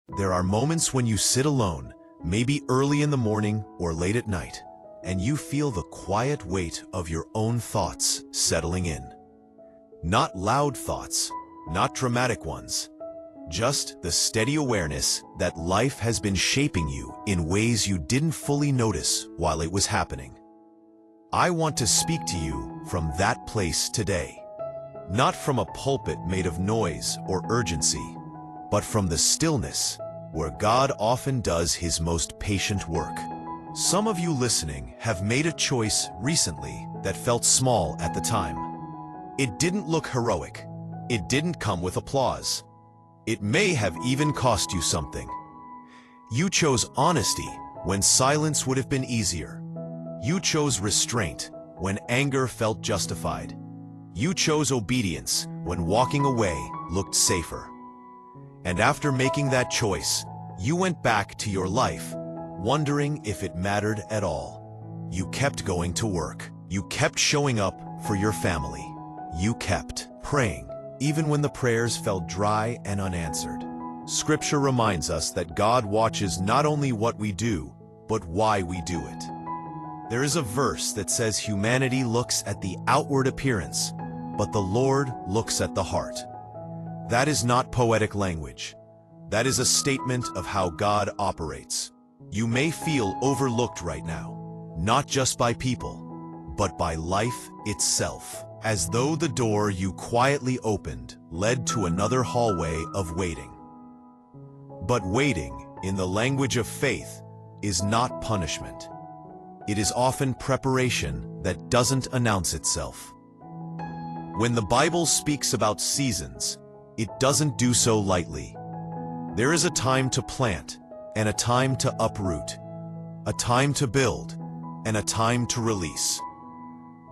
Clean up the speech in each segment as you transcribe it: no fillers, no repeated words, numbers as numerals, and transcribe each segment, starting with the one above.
There are moments when you sit alone, maybe early in the morning or late at night, and you feel the quiet weight of your own thoughts settling in. Not loud thoughts, not dramatic ones, just the steady awareness that life has been shaping you in ways you didn't fully notice while it was happening. I want to speak to you from that place today. Not from a pulpit made of noise or urgency, but from the stillness where God often does his most patient work. Some of you listening have made a choice recently that felt small at the time. It didn't look heroic. It didn't come with applause. It may have even cost you something. You chose honesty when silence would have been easier. You chose restraint when anger felt justified. You chose obedience when walking away looked safer. And after making that choice, you went back to your life, wondering if it mattered at all. You kept going to work. You kept showing up for your family. You kept praying, even when the prayers felt dry and unanswered. Scripture reminds us that God watches not only what we do, but why we do it. There is a verse that says humanity looks at the outward appearance, but the Lord looks at the heart. That is not poetic language. That is a statement of how God operates. You may feel overlooked right now, not just by people, but by life itself, as though the door you quietly opened led to another hallway of waiting. But waiting, in the language of faith, is not punishment. It is often preparation that doesn't announce itself. When the Bible speaks about seasons, it doesn't do so lightly. There is a time to plant and a time to uproot, a time to build and a time to release.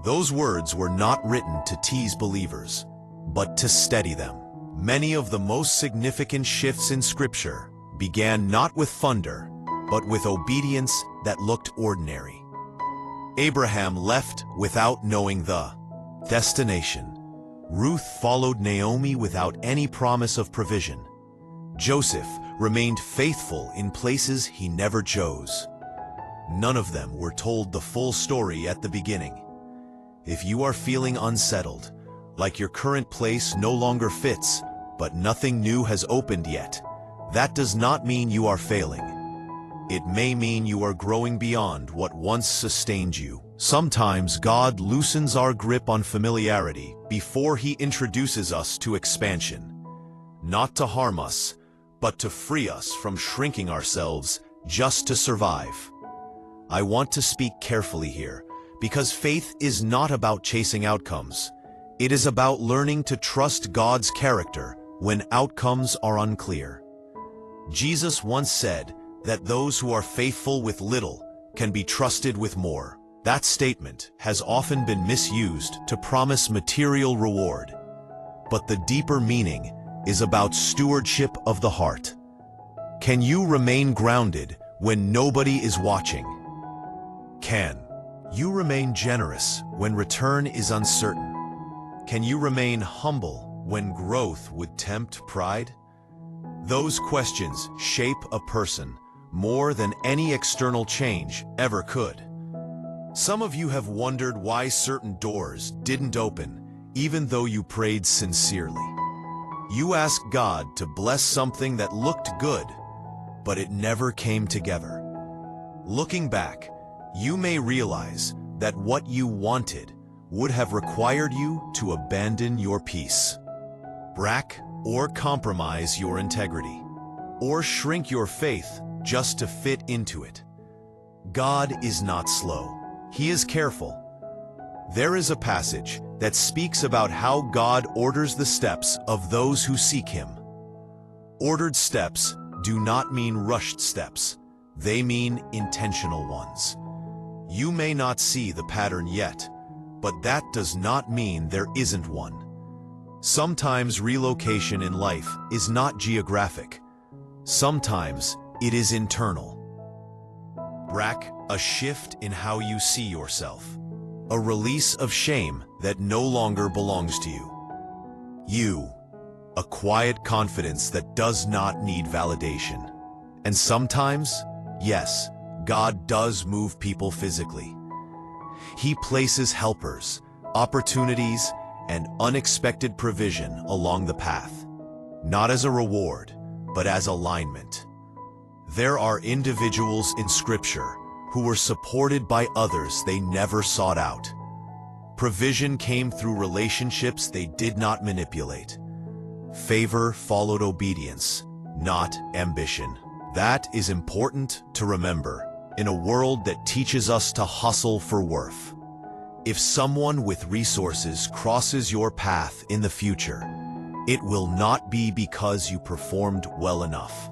Those words were not written to tease believers, but to steady them. Many of the most significant shifts in Scripture began not with thunder, but with obedience that looked ordinary. Abraham left without knowing the destination. Ruth followed Naomi without any promise of provision. Joseph remained faithful in places he never chose. None of them were told the full story at the beginning. If you are feeling unsettled, like your current place no longer fits, but nothing new has opened yet, that does not mean you are failing. It may mean you are growing beyond what once sustained you. Sometimes God loosens our grip on familiarity before he introduces us to expansion, not to harm us, but to free us from shrinking ourselves just to survive. I want to speak carefully here, because faith is not about chasing outcomes. It is about learning to trust God's character when outcomes are unclear. Jesus once said that those who are faithful with little can be trusted with more. That statement has often been misused to promise material reward, but the deeper meaning is about stewardship of the heart. Can you remain grounded when nobody is watching? Can you remain generous when return is uncertain? Can you remain humble when growth would tempt pride? Those questions shape a person more than any external change ever could. Some of you have wondered why certain doors didn't open, even though you prayed sincerely. You asked God to bless something that looked good, but it never came together. Looking back, you may realize that what you wanted would have required you to abandon your peace, brack or compromise your integrity, or shrink your faith just to fit into it. God is not slow. He is careful. There is a passage that speaks about how God orders the steps of those who seek him. Ordered steps do not mean rushed steps. They mean intentional ones. You may not see the pattern yet, but that does not mean there isn't one. Sometimes relocation in life is not geographic. Sometimes it is internal. Brack, a shift in how you see yourself. A release of shame that no longer belongs to you. You a quiet confidence that does not need validation. And sometimes, yes, God does move people physically. He places helpers, opportunities, and unexpected provision along the path, not as a reward, but as alignment. There are individuals in Scripture who were supported by others they never sought out. Provision came through relationships they did not manipulate. Favor followed obedience, not ambition. That is important to remember in a world that teaches us to hustle for worth. If someone with resources crosses your path in the future, it will not be because you performed well enough.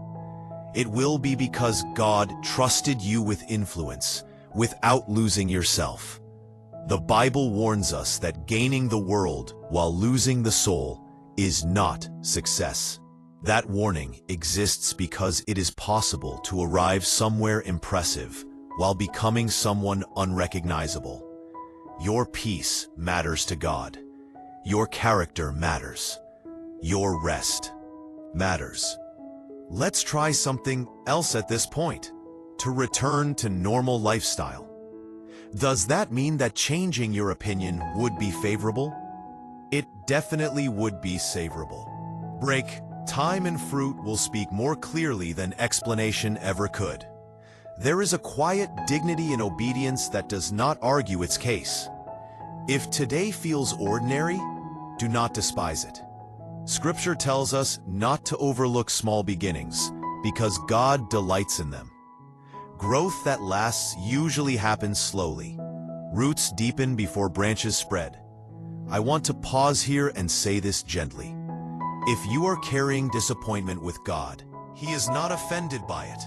It will be because God trusted you with influence without losing yourself. The Bible warns us that gaining the world while losing the soul is not success. That warning exists because it is possible to arrive somewhere impressive while becoming someone unrecognizable. Your peace matters to God. Your character matters. Your rest matters. Let's try something else at this point, to return to normal lifestyle. Does that mean that changing your opinion would be favorable? It definitely would be favorable. Break, time and fruit will speak more clearly than explanation ever could. There is a quiet dignity in obedience that does not argue its case. If today feels ordinary, do not despise it. Scripture tells us not to overlook small beginnings, because God delights in them. Growth that lasts usually happens slowly. Roots deepen before branches spread. I want to pause here and say this gently. If you are carrying disappointment with God, He is not offended by it.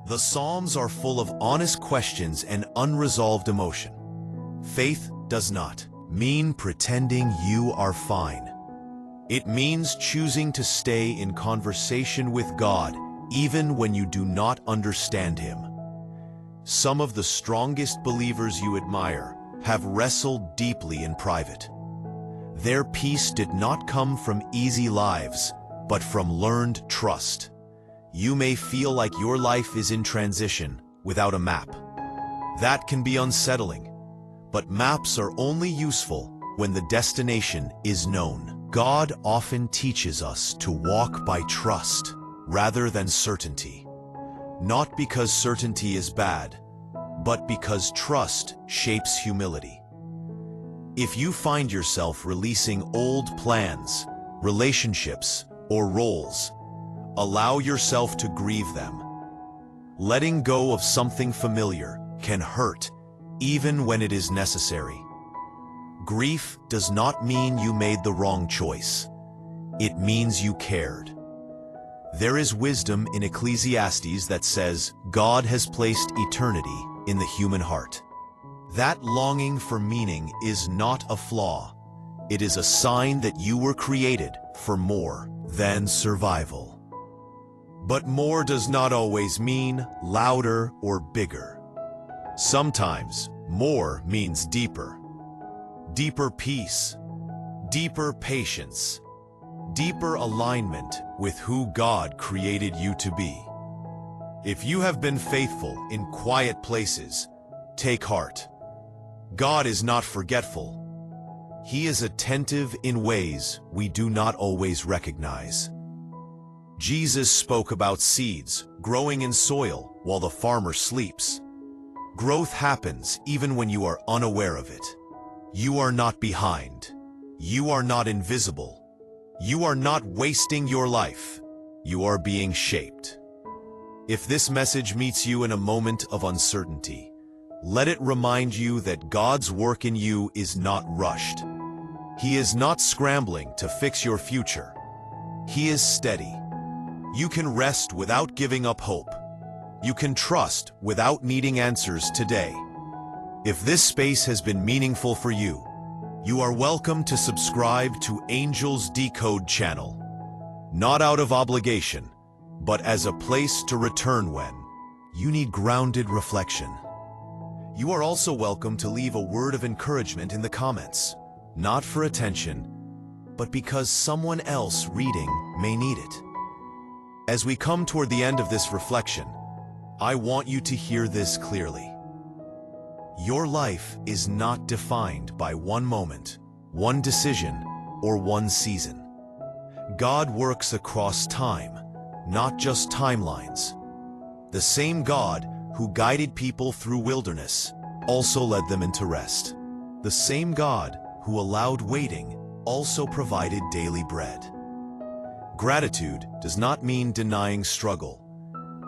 The Psalms are full of honest questions and unresolved emotion. Faith does not mean pretending you are fine. It means choosing to stay in conversation with God even when you do not understand Him. Some of the strongest believers you admire have wrestled deeply in private. Their peace did not come from easy lives, but from learned trust. You may feel like your life is in transition without a map. That can be unsettling, but maps are only useful when the destination is known. God often teaches us to walk by trust rather than certainty. Not because certainty is bad, but because trust shapes humility. If you find yourself releasing old plans, relationships, or roles, allow yourself to grieve them. Letting go of something familiar can hurt, even when it is necessary. Grief does not mean you made the wrong choice. It means you cared. There is wisdom in Ecclesiastes that says God has placed eternity in the human heart. That longing for meaning is not a flaw. It is a sign that you were created for more than survival. But more does not always mean louder or bigger. Sometimes more means deeper. Deeper peace, deeper patience, deeper alignment with who God created you to be. If you have been faithful in quiet places, take heart. God is not forgetful. He is attentive in ways we do not always recognize. Jesus spoke about seeds growing in soil while the farmer sleeps. Growth happens even when you are unaware of it. You are not behind. You are not invisible. You are not wasting your life. You are being shaped. If this message meets you in a moment of uncertainty, let it remind you that God's work in you is not rushed. He is not scrambling to fix your future. He is steady. You can rest without giving up hope. You can trust without needing answers today. If this space has been meaningful for you, you are welcome to subscribe to Angel's Decode channel. Not out of obligation, but as a place to return when you need grounded reflection. You are also welcome to leave a word of encouragement in the comments, not for attention, but because someone else reading may need it. As we come toward the end of this reflection, I want you to hear this clearly. Your life is not defined by one moment, one decision, or one season. God works across time, not just timelines. The same God who guided people through wilderness also led them into rest. The same God who allowed waiting also provided daily bread. Gratitude does not mean denying struggle.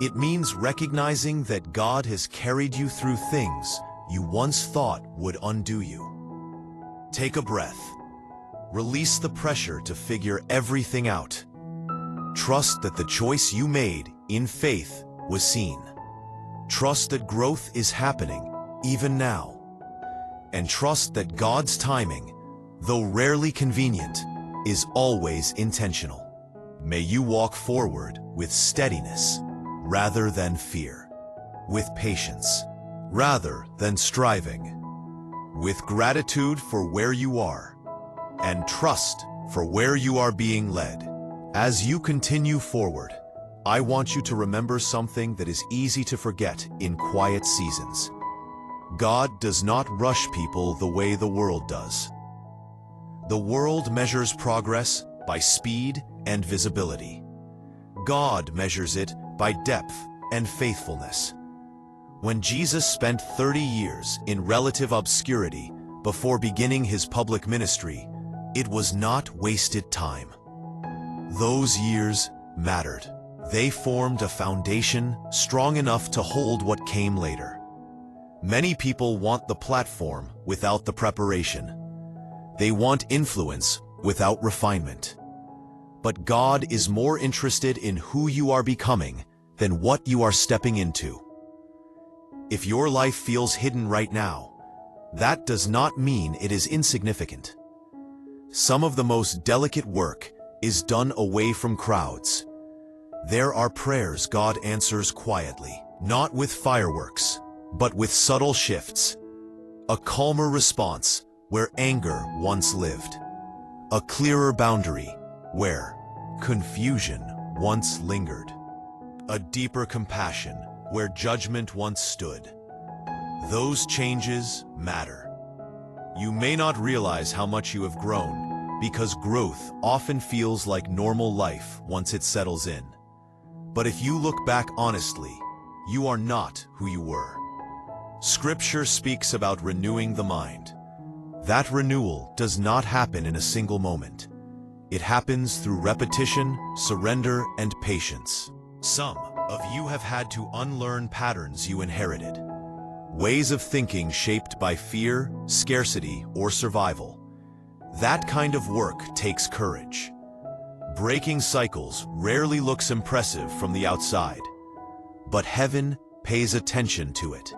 It means recognizing that God has carried you through things you once thought would undo you. Take a breath. Release the pressure to figure everything out. Trust that the choice you made in faith was seen. Trust that growth is happening even now. And trust that God's timing, though rarely convenient, is always intentional. May you walk forward with steadiness rather than fear, with patience rather than striving, with gratitude for where you are, and trust for where you are being led. As you continue forward, I want you to remember something that is easy to forget in quiet seasons. God does not rush people the way the world does. The world measures progress by speed and visibility. God measures it by depth and faithfulness. When Jesus spent 30 years in relative obscurity before beginning his public ministry, it was not wasted time. Those years mattered. They formed a foundation strong enough to hold what came later. Many people want the platform without the preparation. They want influence without refinement. But God is more interested in who you are becoming than what you are stepping into. If your life feels hidden right now, that does not mean it is insignificant. Some of the most delicate work is done away from crowds. There are prayers God answers quietly, not with fireworks, but with subtle shifts. A calmer response where anger once lived. A clearer boundary where confusion once lingered. A deeper compassion where judgment once stood. Those changes matter. You may not realize how much you have grown because growth often feels like normal life once it settles in. But if you look back honestly, you are not who you were. Scripture speaks about renewing the mind. That renewal does not happen in a single moment. It happens through repetition, surrender, and patience. Some of you have had to unlearn patterns you inherited. Ways of thinking shaped by fear, scarcity, or survival. That kind of work takes courage. Breaking cycles rarely looks impressive from the outside, but heaven pays attention to it.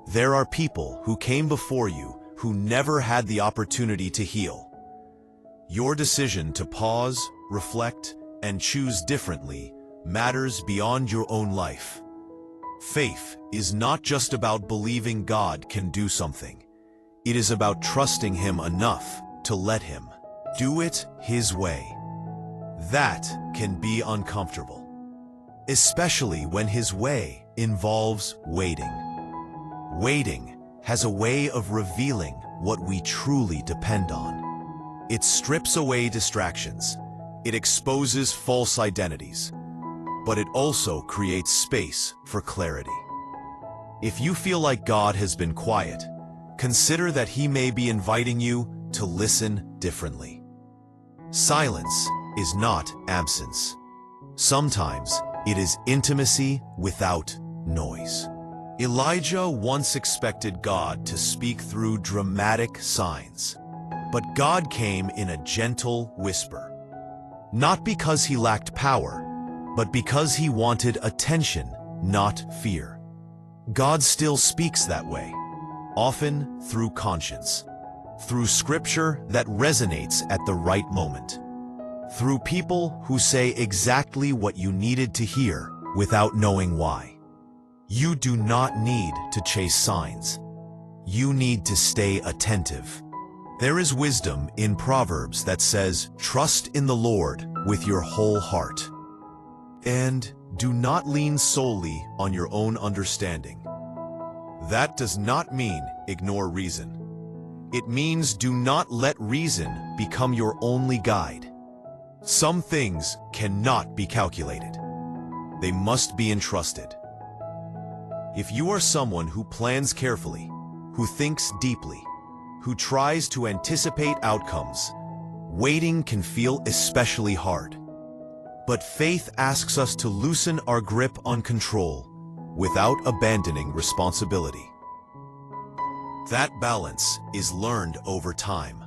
There are people who came before you who never had the opportunity to heal. Your decision to pause, reflect, and choose differently matters beyond your own life. Faith is not just about believing God can do something. It is about trusting Him enough to let Him do it His way. That can be uncomfortable, especially when His way involves waiting. Waiting has a way of revealing what we truly depend on. It strips away distractions. It exposes false identities. But it also creates space for clarity. If you feel like God has been quiet, consider that He may be inviting you to listen differently. Silence is not absence. Sometimes it is intimacy without noise. Elijah once expected God to speak through dramatic signs, but God came in a gentle whisper. Not because He lacked power, but because He wanted attention, not fear. God still speaks that way, often through conscience, through scripture that resonates at the right moment, through people who say exactly what you needed to hear without knowing why. You do not need to chase signs. You need to stay attentive. There is wisdom in Proverbs that says, "Trust in the Lord with your whole heart, and do not lean solely on your own understanding." That does not mean ignore reason. It means do not let reason become your only guide. Some things cannot be calculated. They must be entrusted. If you are someone who plans carefully, who thinks deeply, who tries to anticipate outcomes, waiting can feel especially hard. But faith asks us to loosen our grip on control without abandoning responsibility. That balance is learned over time.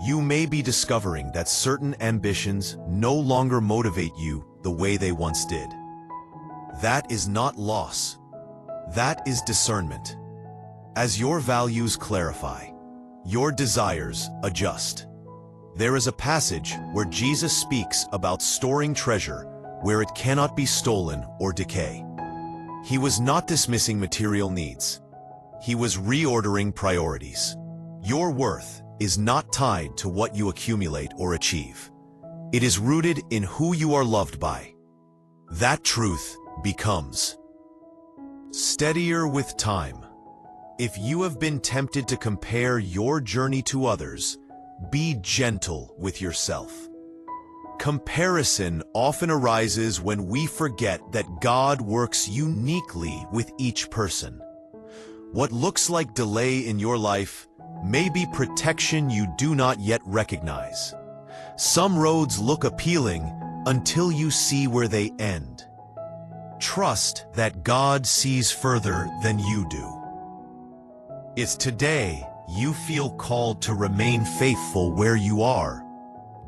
You may be discovering that certain ambitions no longer motivate you the way they once did. That is not loss. That is discernment. As your values clarify, your desires adjust. There is a passage where Jesus speaks about storing treasure where it cannot be stolen or decay. He was not dismissing material needs. He was reordering priorities. Your worth is not tied to what you accumulate or achieve. It is rooted in who you are loved by. That truth becomes steadier with time. If you have been tempted to compare your journey to others, be gentle with yourself. Comparison often arises when we forget that God works uniquely with each person. What looks like delay in your life may be protection you do not yet recognize. Some roads look appealing until you see where they end. Trust that God sees further than you do. If today you feel called to remain faithful where you are,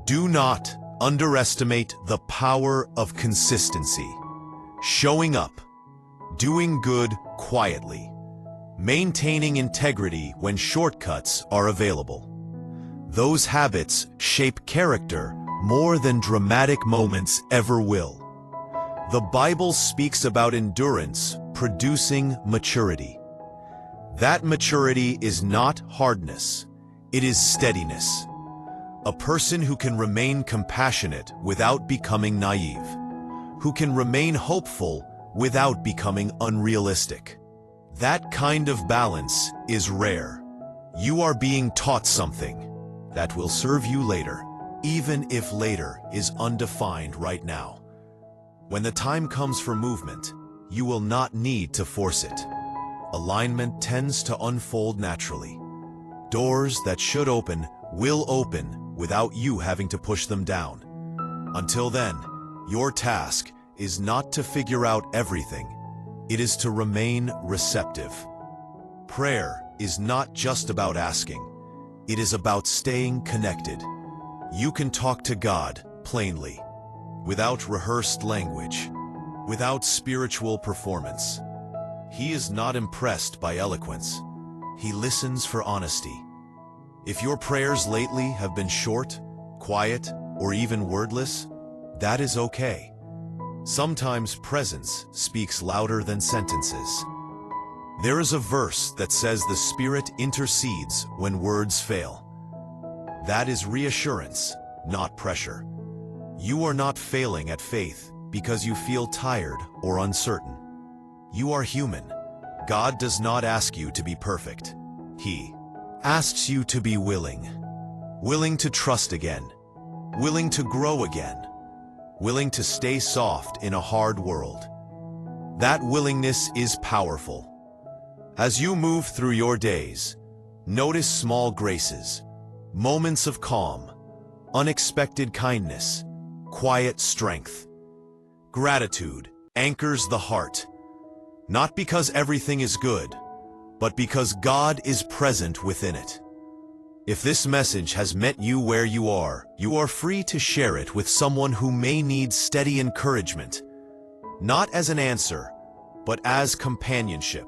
do not underestimate the power of consistency. Showing up, doing good quietly, maintaining integrity when shortcuts are available. Those habits shape character more than dramatic moments ever will. The Bible speaks about endurance producing maturity. That maturity is not hardness, it is steadiness. A person who can remain compassionate without becoming naive, who can remain hopeful without becoming unrealistic. That kind of balance is rare. You are being taught something that will serve you later, even if later is undefined right now. When the time comes for movement, you will not need to force it. Alignment tends to unfold naturally. Doors that should open will open without you having to push them down. Until then, your task is not to figure out everything. It is to remain receptive. Prayer is not just about asking. It is about staying connected. You can talk to God plainly, without rehearsed language, without spiritual performance. He is not impressed by eloquence. He listens for honesty. If your prayers lately have been short, quiet, or even wordless, that is okay. Sometimes presence speaks louder than sentences. There is a verse that says the Spirit intercedes when words fail. That is reassurance, not pressure. You are not failing at faith because you feel tired or uncertain. You are human. God does not ask you to be perfect. He asks you to be willing. Willing to trust again. Willing to grow again. Willing to stay soft in a hard world. That willingness is powerful. As you move through your days, notice small graces, moments of calm, unexpected kindness, quiet strength. Gratitude anchors the heart, not because everything is good, but because God is present within it. If this message has met you where you are free to share it with someone who may need steady encouragement, not as an answer, but as companionship.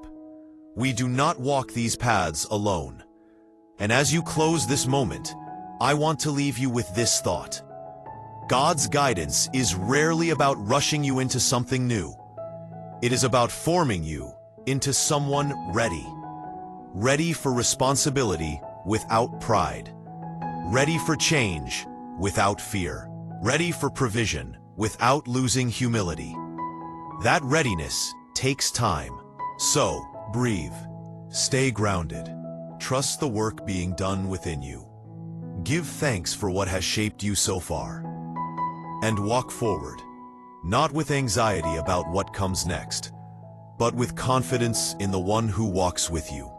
We do not walk these paths alone. And as you close this moment, I want to leave you with this thought. God's guidance is rarely about rushing you into something new. It is about forming you into someone ready. Ready for responsibility, without pride. Ready for change without fear. Ready for provision without losing humility. That readiness takes time. So, breathe. Stay grounded. Trust the work being done within you. Give thanks for what has shaped you so far. And walk forward, not with anxiety about what comes next, but with confidence in the one who walks with you.